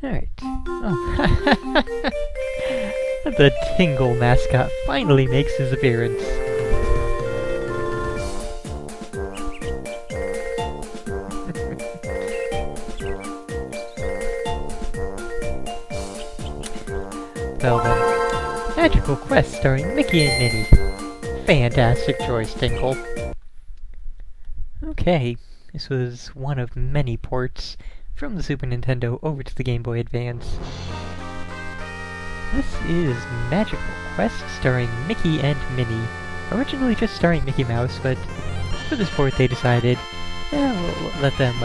Alright. Oh. The Tingle mascot finally makes his appearance. Well then, Magical Quest starring Mickey and Minnie. Fantastic choice, Tingle. Okay, this was one of many ports from the Super Nintendo over to the Game Boy Advance. This is Magical Quest starring Mickey and Minnie. Originally just starring Mickey Mouse, but for this port they decided, we'll let them,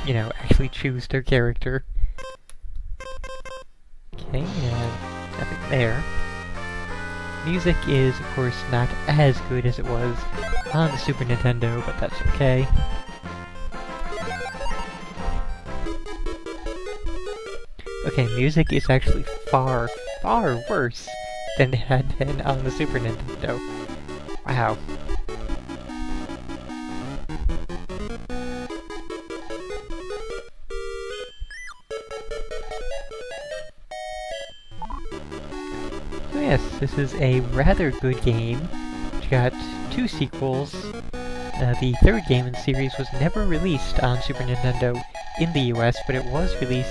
actually choose their character. Okay, nothing there. Music is, of course, not as good as it was on the Super Nintendo, but that's okay. Okay, music is actually far, far worse than it had been on the Super Nintendo. Wow. So yes, this is a rather good game. It's got 2 sequels. The third game in the series was never released on Super Nintendo in the US, but it was released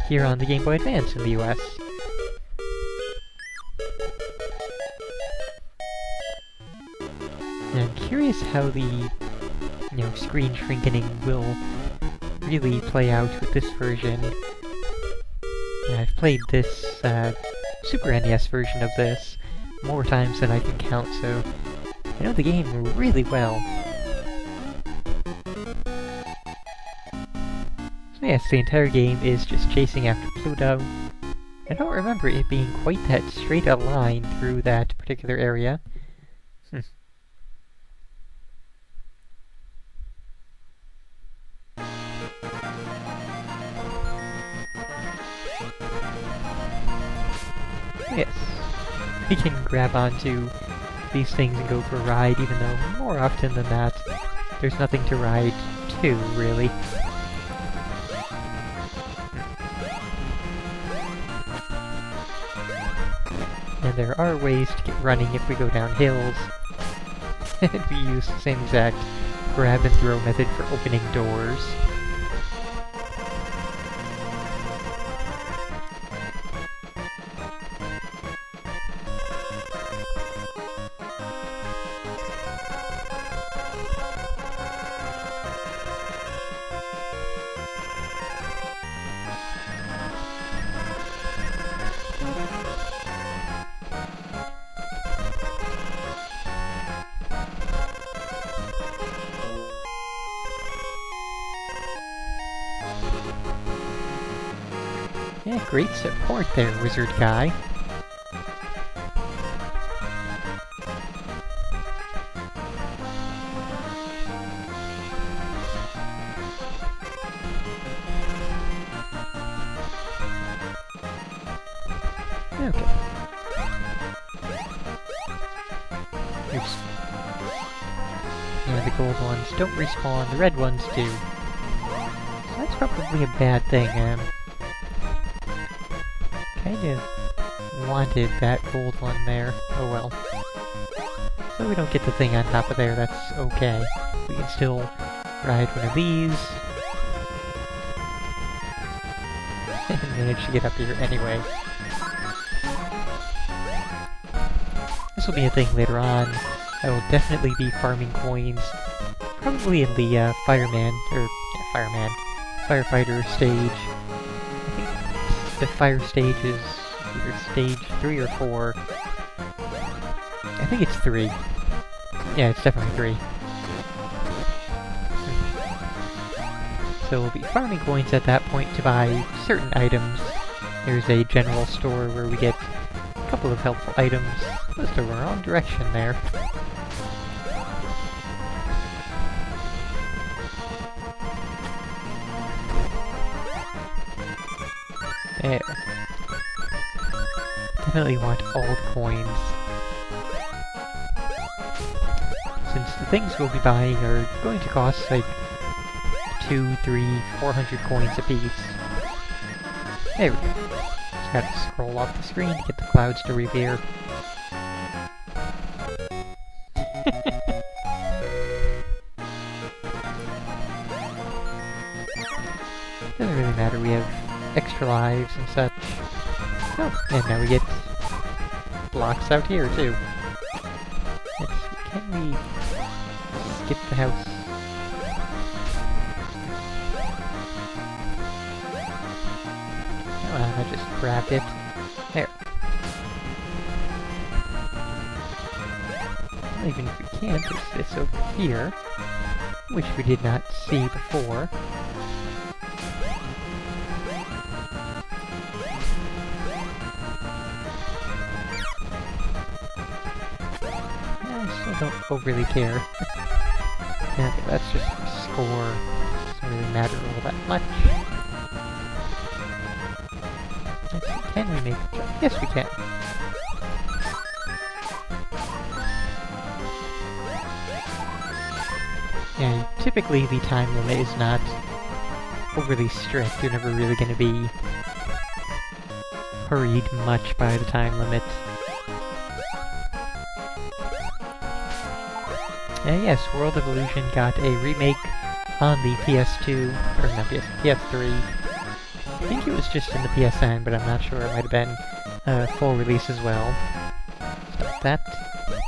here on the Game Boy Advance in the US. And I'm curious how the, screen shrinkening will really play out with this version. And I've played this Super NES version of this more times than I can count, so I know the game really well. So yes, the entire game is just chasing after Pluto. I don't remember it being quite that straight a line through that particular area. Yes, we can grab onto these things and go for a ride, even though more often than not, there's nothing to ride to, really. And there are ways to get running if we go down hills. And we use the same exact grab and throw method for opening doors. Yeah, great support there, wizard guy. Okay. Oops. Yeah, the gold ones don't respawn, the red ones do. So that's probably a bad thing, Kinda wanted that gold one there. Oh well. So we don't get the thing on top of there, that's okay. We can still ride one of these. And manage to get up here anyway. This will be a thing later on. I will definitely be farming coins. Probably in the firefighter stage. The fire stage is either stage 3 or 4. I think it's 3. Yeah, it's definitely 3. So we'll be farming coins at that point to buy certain items. There's a general store where we get a couple of helpful items. That's the wrong direction there. There. Definitely want all the coins. Since the things we'll be buying are going to cost like 200, 300, 400 coins apiece. There we go. Just gotta scroll off the screen to get the clouds to reappear. Doesn't really matter, we have extra lives and such. Oh, and now we get blocks out here too. Let's see, can we skip the house? Oh, I just grabbed it. There. Well, even if we can't, there's this over here, which we did not see before. I don't overly care. Okay, that's just a score. Doesn't really matter all that much. Let's see, can we make the jump? Yes, we can. Yeah, typically the time limit is not overly strict. You're never really going to be hurried much by the time limit. Yes, World of Illusion got a remake on the PS2, or not PS3. I think it was just in the PSN, but I'm not sure. It might have been a full release as well. Stop that.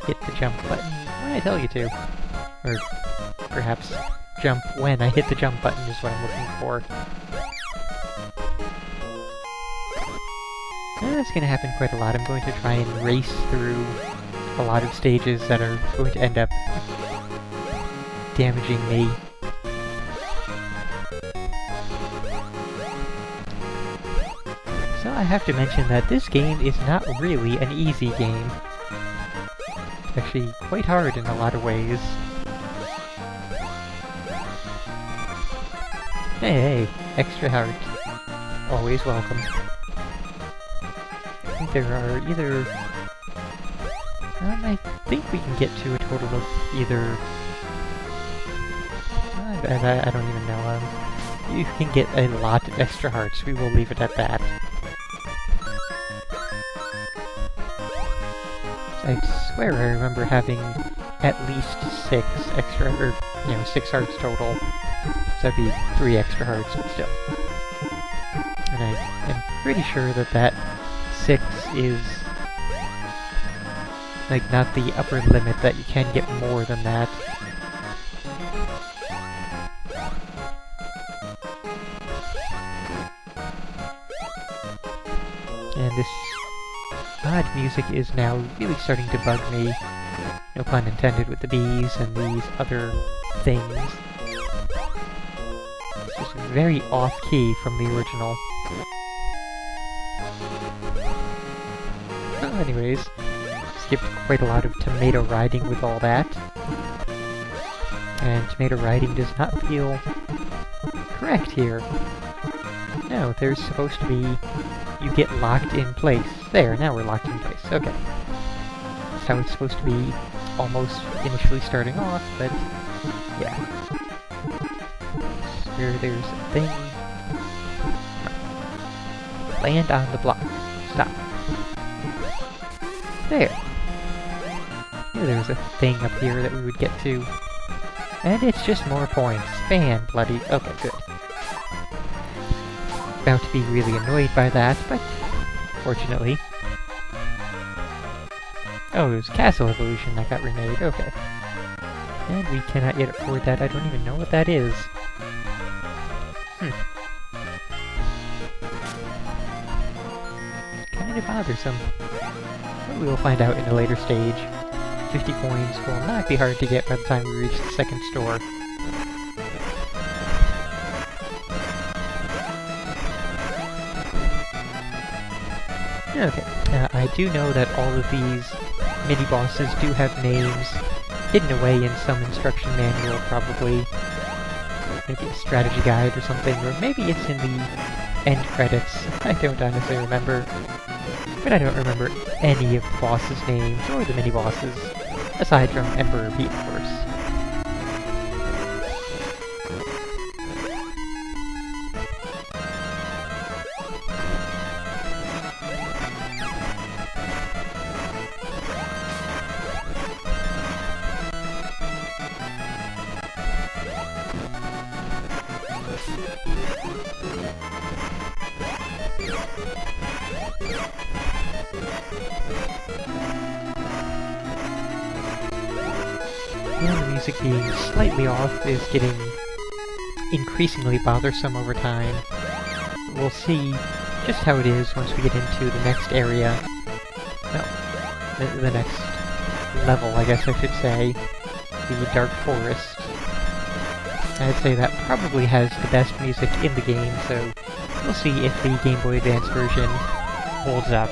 Hit the jump button when I tell you to. Or perhaps jump when I hit the jump button is what I'm looking for. That's going to happen quite a lot. I'm going to try and race through a lot of stages that are going to end up damaging me. So I have to mention that this game is not really an easy game. It's actually quite hard in a lot of ways. Hey, extra heart. Always welcome. I think there are either... I think we can get to a total of either... I don't even know. You can get a lot of extra hearts. We will leave it at that. I swear I remember having at least 6 extra, or, 6 hearts total. So that'd be 3 extra hearts, but still. And I am pretty sure that that 6 is, like, not the upper limit, that you can get more than that. And this odd music is now really starting to bug me. No pun intended with the bees and these other things. It's just very off-key from the original. Well, anyways, skipped quite a lot of tomato riding with all that. And tomato riding does not feel correct here. No, there's supposed to be... you get locked in place. There, now we're locked in place. Okay. That's how it's supposed to be almost initially starting off, but yeah. Where there's a thing. Land on the block. Stop. There. Knew there was a thing up here that we would get to. And it's just more points. Fan bloody... okay, good. About to be really annoyed by that, but fortunately. Oh, it was Castle Evolution that got remade, okay. And we cannot yet afford that, I don't even know what that is. Kind of bothersome. But we will find out in a later stage. 50 coins will not be hard to get by the time we reach the second store. Okay, I do know that all of these mini-bosses do have names hidden away in some instruction manual, probably. Maybe a strategy guide or something, or maybe it's in the end credits. I don't honestly remember. But I don't remember any of the bosses' names, or the mini-bosses, aside from Emperor Pete, of course. And the music being slightly off is getting increasingly bothersome over time. We'll see just how it is once we get into the next area. No, the next level, I guess I should say. The Dark Forest. I'd say that probably has the best music in the game, so we'll see if the Game Boy Advance version holds up.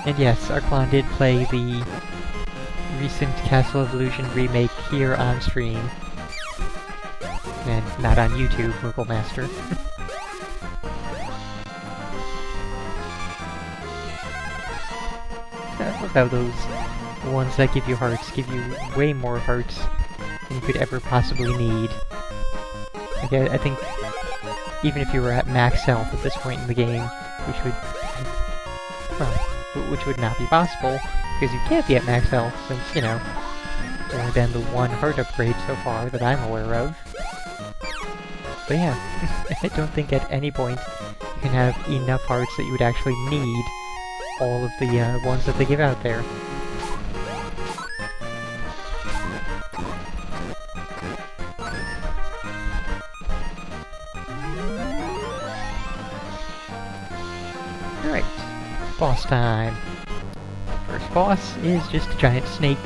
And yes, Arklon did play the recent Castle of Illusion remake here on stream. And not on YouTube, Moogle Master. I love how those ones that give you hearts give you way more hearts than you could ever possibly need. Like, I think even if you were at max health at this point in the game, which would not be possible, because you can't be at max health since, you know, it's only been the one heart upgrade so far that I'm aware of. But yeah, I don't think at any point you can have enough hearts that you would actually need all of the ones that they give out there. Alright, boss time. First boss is just a giant snake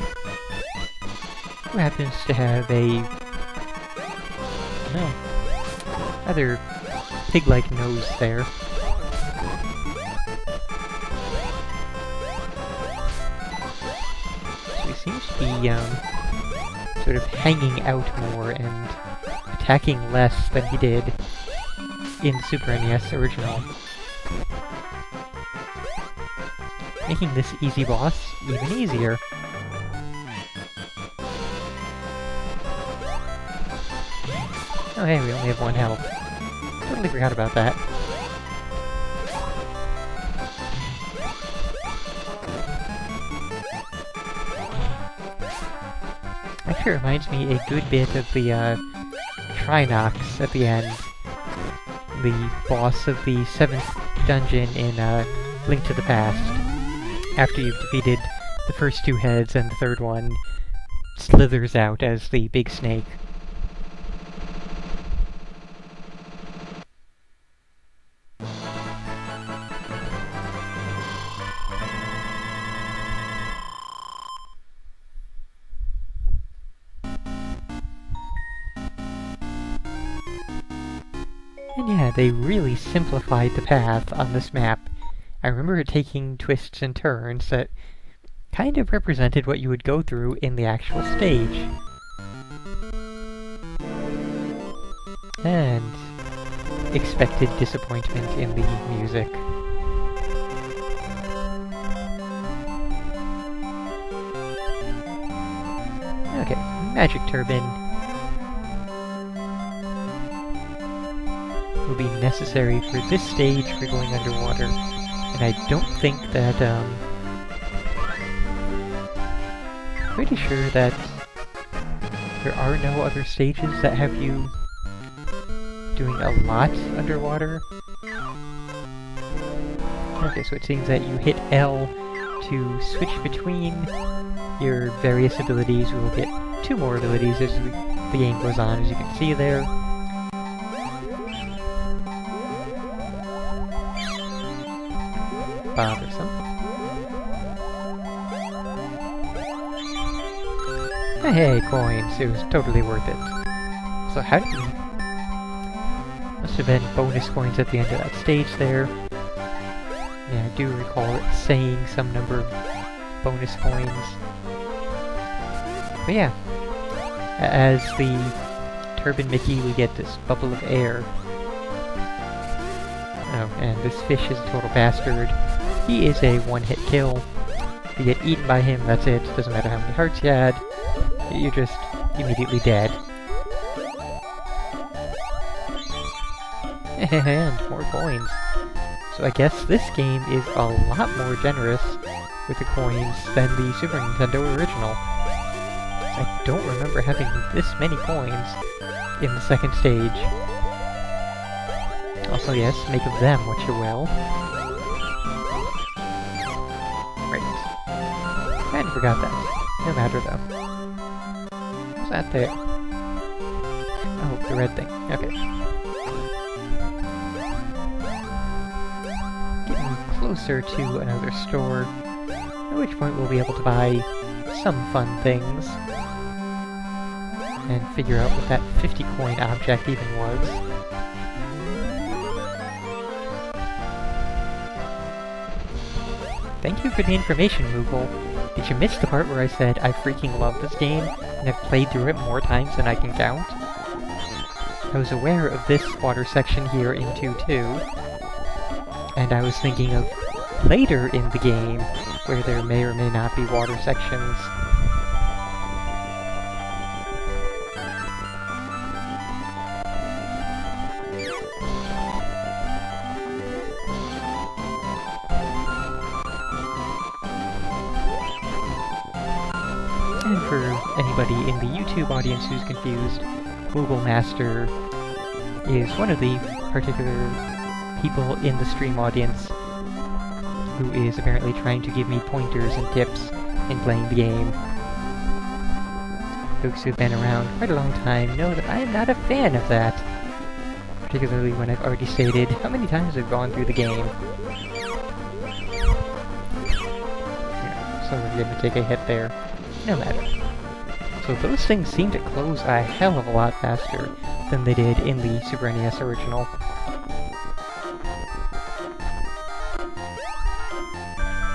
who happens to have a rather pig-like nose there. So he seems to be sort of hanging out more and attacking less than he did in the Super NES original. Making this easy boss even easier. Oh hey, we only have one health. Totally forgot about that. Actually reminds me a good bit of the Trinox at the end. The boss of the 7th dungeon in Link to the Past. After you've defeated the first two heads and the third one slithers out as the big snake. And yeah, they really simplified the path on this map. I remember it taking twists and turns that kind of represented what you would go through in the actual stage. And expected disappointment in the music. Okay, Magic Turbine will be necessary for this stage for going underwater. And I don't think that, pretty sure that there are no other stages that have you doing a lot underwater. Okay, so it seems that you hit L to switch between your various abilities. We will get 2 more abilities as the game goes on, as you can see there. Bothersome. Hey, coins. It was totally worth it. So how did you... Must have been bonus coins at the end of that stage there. Yeah, I do recall it saying some number of bonus coins. But yeah, as the Turbine Mickey, we get this bubble of air. Oh, and this fish is a total bastard. He is a one-hit kill. If you get eaten by him, that's it. Doesn't matter how many hearts you had. You're just immediately dead. And more coins. So I guess this game is a lot more generous with the coins than the Super Nintendo original. I don't remember having this many coins in the second stage. Also, yes, make of them what you will. Right. Kinda forgot that. No matter though. What's that there? Oh, the red thing. Okay. Getting closer to another store, at which point we'll be able to buy some fun things. And figure out what that 50 coin object even was. Thank you for the information, Moogle. Did you miss the part where I said I freaking love this game, and have played through it more times than I can count? I was aware of this water section here in 2-2, and I was thinking of later in the game, where there may or may not be water sections. And for anybody in the YouTube audience who's confused, Google Master is one of the particular people in the stream audience who is apparently trying to give me pointers and tips in playing the game. Folks who've been around quite a long time know that I am not a fan of that, particularly when I've already stated how many times I've gone through the game. So we're gonna take a hit there. No matter. So those things seem to close a hell of a lot faster than they did in the Super NES original.